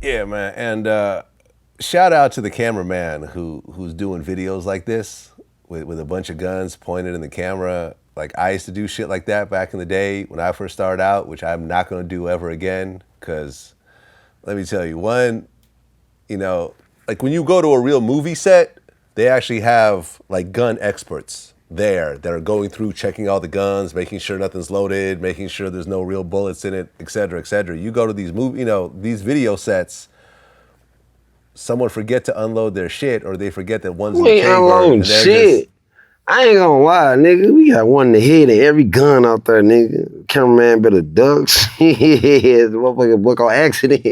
Yeah, man. And shout out to the cameraman who's doing videos like this with a bunch of guns pointed in the camera. Like I used to do shit like that back in the day when I first started out, which I'm not gonna do ever again. Cause let me tell you, one, like when you go to a real movie set, they actually have like gun experts there that are going through checking all the guns, making sure nothing's loaded, making sure there's no real bullets in it, et cetera, et cetera. You go to these these video sets, someone forget to unload their shit or they forget that one's in the We ain't chamber unloading and they're shit. I ain't gonna lie, nigga. We got one in the head of every gun out there, nigga. Cameraman better ducks. Yeah, the motherfucking book on accident.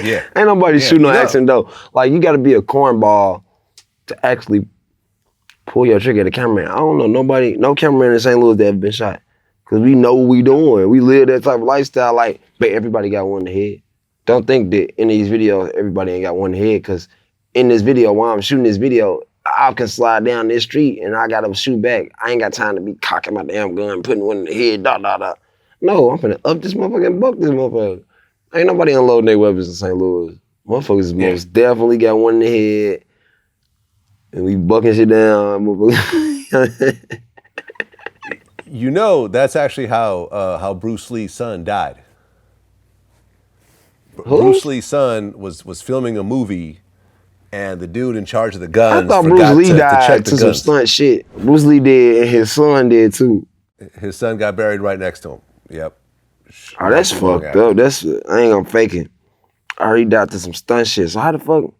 yeah. Ain't nobody shooting no accident though. Like you gotta be a cornball to actually pull your trigger at a cameraman. I don't know no cameraman in St. Louis that ever been shot. Cause we know what we doing. We live that type of lifestyle. Like, but everybody got one in the head. Don't think that in these videos everybody ain't got one in the head. Cause in this video, while I'm shooting this video, I can slide down this street and I gotta shoot back. I ain't got time to be cocking my damn gun, putting one in the head, No, I'm finna up this motherfucker and buck this motherfucker. Ain't nobody unloading their weapons in St. Louis. Motherfuckers most definitely got one in the head. And we bucking shit down. That's actually how Bruce Lee's son died. Who? Bruce Lee's son was filming a movie, and the dude in charge of the guns I thought forgot Bruce Lee died to check the to some guns. stunt shit. Bruce Lee did, and his son did too. His son got buried right next to him. Yep. Oh, that's fucked up. I ain't gonna fake it. I heard he died to some stunt shit. So how the fuck?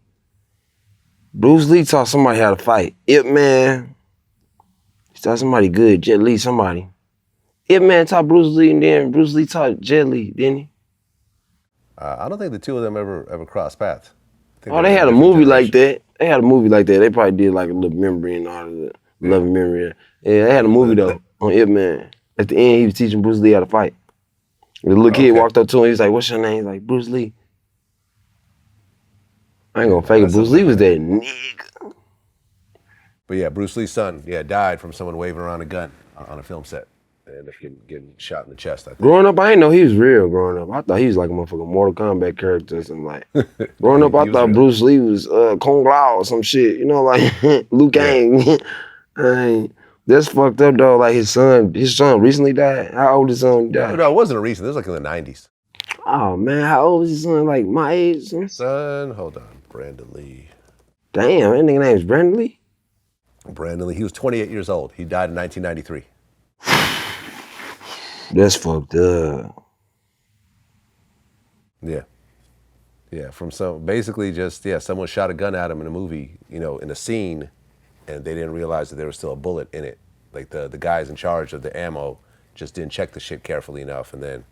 Bruce Lee taught somebody how to fight. Ip Man. He taught somebody good. Jet Li, somebody. Ip Man taught Bruce Lee, and then Bruce Lee taught Jet Li, didn't he? I don't think the two of them ever crossed paths. Oh, they had a movie like that. They probably did like a little memory and all of that. Loving memory. Yeah, they had a movie though on Ip Man. At the end, he was teaching Bruce Lee how to fight. The little kid walked up to him. He was like, "What's your name?" He's like, "Bruce Lee." I ain't gonna fake it. Bruce Lee was that nigga. But yeah, Bruce Lee's son, died from someone waving around a gun on a film set. And ended up getting shot in the chest, I think. Growing up, I didn't know he was real growing up. I thought he was like a motherfucking Mortal Kombat character or something like. Growing up, I thought Bruce Lee was Kung Lao or some shit. You know, like Liu Kang. That's fucked up though. Like his son recently died. How old his son died? No, it wasn't a recent. It was like in the 90s. Oh man, how old was his son? Like my age? Son, hold on. Brandon Lee. Damn, that nigga name's Brandon Lee? Brandon Lee. He was 28 years old. He died in 1993. That's fucked up. Yeah. Yeah, from basically just, someone shot a gun at him in a movie, in a scene, and they didn't realize that there was still a bullet in it. Like the guys in charge of the ammo just didn't check the shit carefully enough, and then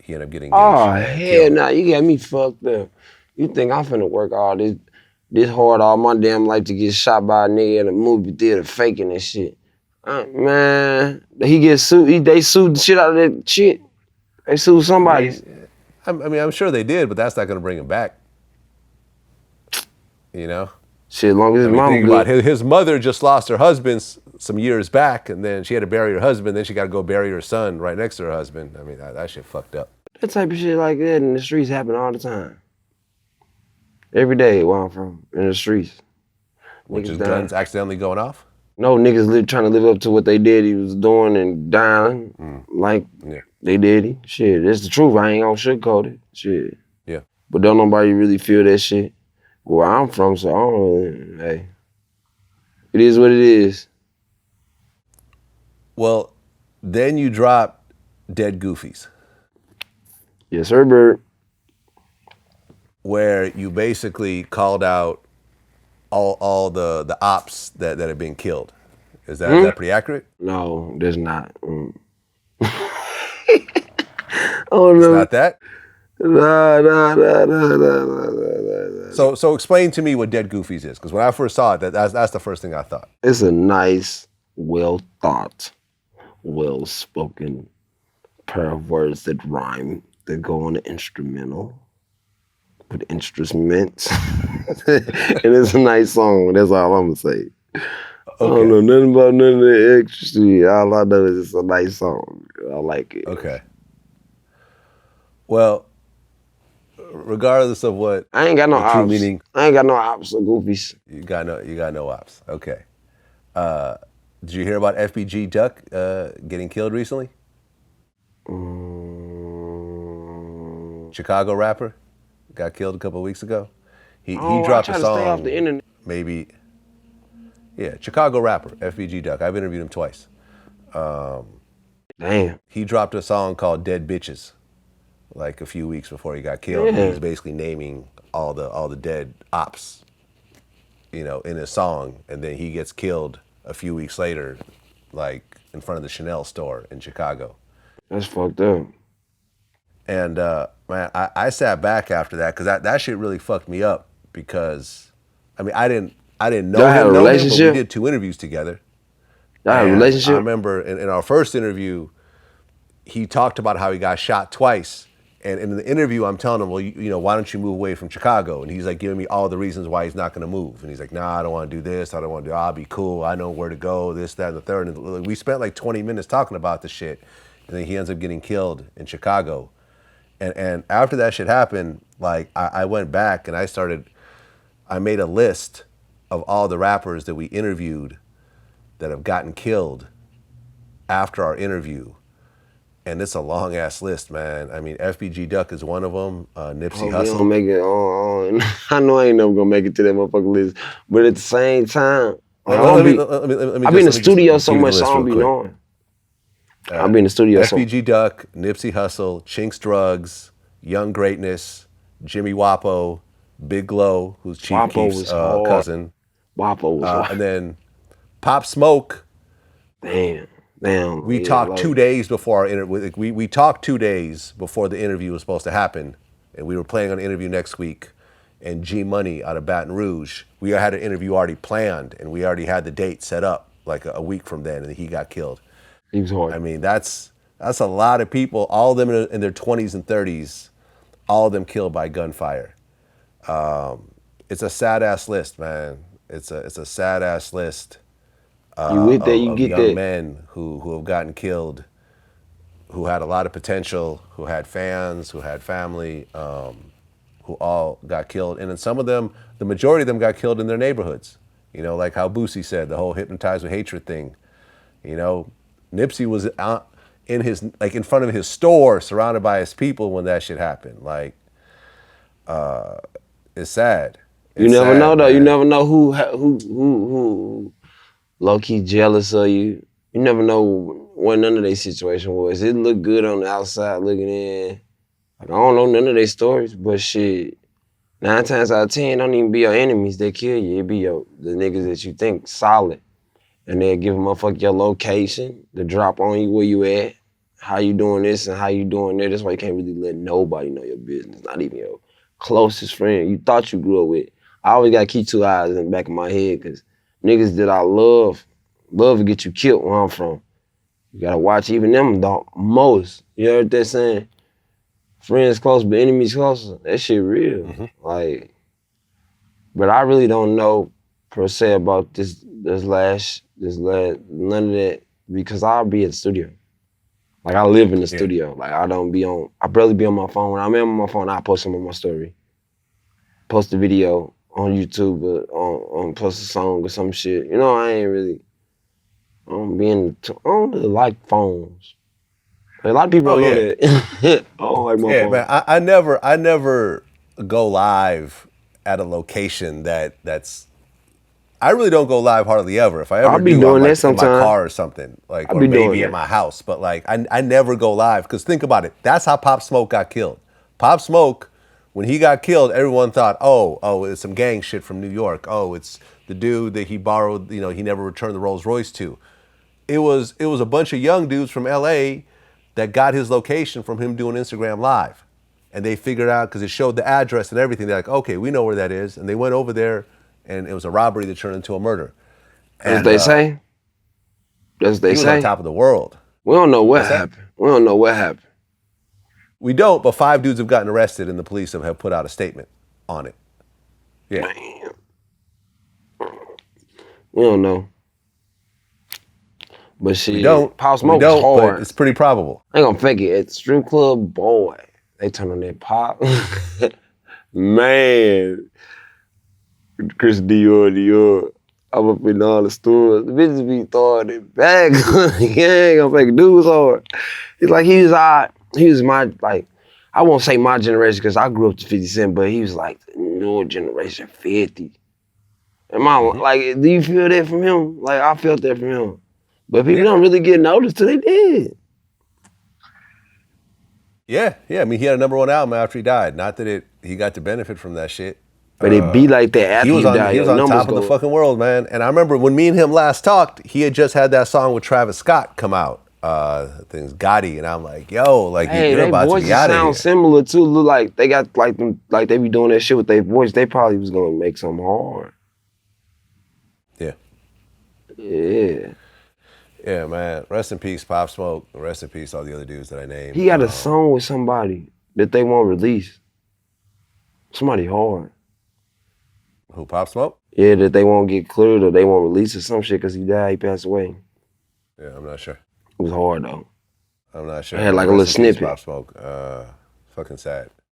he ended up getting oh, hell nah, you got me fucked up. You think I'm finna work all this hard all my damn life to get shot by a nigga in a movie theater faking and shit. Man, he gets sued. They sued the shit out of that shit. They sued somebody. I'm sure they did, but that's not gonna bring him back. Shit, as long as his mom good. His mother just lost her husband some years back, and then she had to bury her husband. Then she got to go bury her son right next to her husband. I mean, that shit fucked up. That type of shit like that in the streets happen all the time. Every day where I'm from, in the streets. Which is guns accidentally going off? No, niggas trying to live up to what they did he was doing and dying. They did it. Shit, that's the truth. I ain't gonna sugarcoat it. Shit. Yeah. But don't nobody really feel that shit where I'm from, so I don't really, hey. It is what it is. Well, then you drop Dead Goofies. Yes, sir, Bird. Where you basically called out all the ops that have been killed. Is that pretty accurate? No, that's not. Oh no. It's not that? Nah. So explain to me what Dead Goofies is, because when I first saw it, that's the first thing I thought. It's a nice, well thought, well spoken pair of words that rhyme, that go on the instrumental with instruments. And it's a nice song. That's all I'm gonna say. Okay. I don't know nothing about none of the extra shit. All I know is it's a nice song. I like it. Okay. Well, regardless of what I ain't got no the true ops. meaning, I ain't got no ops or goofies. you got no ops. Okay. Did you hear about FBG Duck getting killed recently? Chicago rapper got killed a couple of weeks ago. He Oh, I dropped a try to stay off the song, internet. maybe. Yeah, Chicago rapper FBG Duck. I've interviewed him twice. Damn. He dropped a song called "Dead Bitches" like a few weeks before he got killed. Yeah. He's basically naming all the dead ops, you know, in his song, and then he gets killed a few weeks later, like in front of the Chanel store in Chicago. That's fucked up. And man, I sat back after that because that shit really fucked me up because, I mean, I didn't know Y'all had a him, but we relationship? did 2 interviews together. Y'all had a And relationship? I remember in our first interview, he talked about how he got shot twice. And in the interview, I'm telling him, well, you know, why don't you move away from Chicago? And he's like giving me all the reasons why he's not going to move. And he's like, nah, I don't want to do this. I don't want to do. I'll be cool. I know where to go. This, that, and the third. And we spent like 20 minutes talking about the shit. And then he ends up getting killed in Chicago. And after that shit happened, like I went back and I made a list of all the rappers that we interviewed that have gotten killed after our interview. And it's a long ass list, man. I mean, FBG Duck is one of them. Nipsey Hope you Hussle. don't make it on. I know I ain't never gonna make it to that motherfucking list. But at the same time, I be in the studio so much, so I don't be knowing. I'll be in the studio so much. FBG Duck, Nipsey Hussle, Chinx Drugs, Young Greatness, Jimmy Wapo, Big Glow, who's Chief Wapo Keef's was hard. cousin. Wapo was hard. And then Pop Smoke. Damn. We talked 2 days before our interview. We talked 2 days before the interview was supposed to happen, and we were planning on an interview next week. And G Money out of Baton Rouge, we had an interview already planned, and we already had the date set up like a week from then, and he got killed. He was hard. I mean, that's a lot of people. All of them in their 20s and 30s, all of them killed by gunfire. It's a sad ass list, man. It's a sad ass list. You with that? You of get young that? men who have gotten killed, who had a lot of potential, who had fans, who had family, who all got killed. And then some of them, the majority of them got killed in their neighborhoods. You know, like how Boosie said, the whole hypnotized with hatred thing. You know, Nipsey was out in front of his store, surrounded by his people when that shit happened. Like, it's sad. You never know though. You never know who low key jealous of you. You never know what none of their situation was. It looked good on the outside looking in. Like I don't know none of their stories, but shit, 9 times out of 10, don't even be your enemies. They kill you. It be the niggas that you think solid, and they'll give a motherfucker your location, the drop on you where you at, how you doing this and how you doing that. That's why you can't really let nobody know your business, not even your closest friend you thought you grew up with. I always gotta keep 2 eyes in the back of my head, cause niggas that I love to get you killed where I'm from. You gotta watch even them the most. You heard that saying? Friends close, but enemies closer. That shit real. Mm-hmm. Like, but I really don't know per se about this last, none of that, because I'll be at the studio. Like I live in the studio. Like I barely be on my phone. When I'm on my phone, I post them on my story. Post a video on YouTube, or post a song or some shit. You know, I don't really like phones. A lot of people don't know that. I don't like my phone. Man, I never go live at a location that's. I really don't go live hardly ever. If I ever be do, doing I'm that like in sometime. my car or something, like, or be maybe doing at that. my house. But like, I never go live because think about it. That's how Pop Smoke got killed. Pop Smoke, when he got killed, everyone thought, oh, it's some gang shit from New York. Oh, it's the dude that he borrowed. You know, he never returned the Rolls Royce to. It was a bunch of young dudes from L.A. that got his location from him doing Instagram Live. And they figured out, because it showed the address and everything, they're like, okay, we know where that is. And they went over there, and it was a robbery that turned into a murder. As they say. That's they he was say. on top of the world. We don't know what happened. We don't know what happened. We don't, but 5 dudes have gotten arrested, and the police have put out a statement on it. Yeah. Damn. We don't know. But shit, We don't. Pop Smoke was hard. But it's pretty probable. I ain't gonna fake it. At the strip club, boy, They turn on that pop. Man, Chris Dior. I'm up in all the stores. The bitches be throwing it back. He ain't gonna make dudes hard. It's like he was my, like, I won't say my generation because I grew up to 50 Cent, but he was like the newer generation 50. Like, do you feel that from him? Like, I felt that from him. But people don't really get noticed till they did. Yeah. I mean, he had a #1 album after he died. Not that he got to benefit from that shit. But it be like that after you die. He was on top of the fucking world, man. And I remember when me and him last talked, he had just had that song with Travis Scott come out. Things Gotti, and I'm like, yo, like you're about to be out of here. Sound similar too. Look like they got like them, like they be doing that shit with their voice. They probably was gonna make something hard. Yeah. Yeah, man. Rest in peace, Pop Smoke. Rest in peace, all the other dudes that I named. He got a song with somebody that they won't release. Somebody hard. Who, Pop Smoke? Yeah, that they won't get cleared or they won't release or some shit because he died, he passed away. Yeah, I'm not sure. It was hard though. I'm not sure. I had like a little snippet. Pop Smoke. Fucking sad.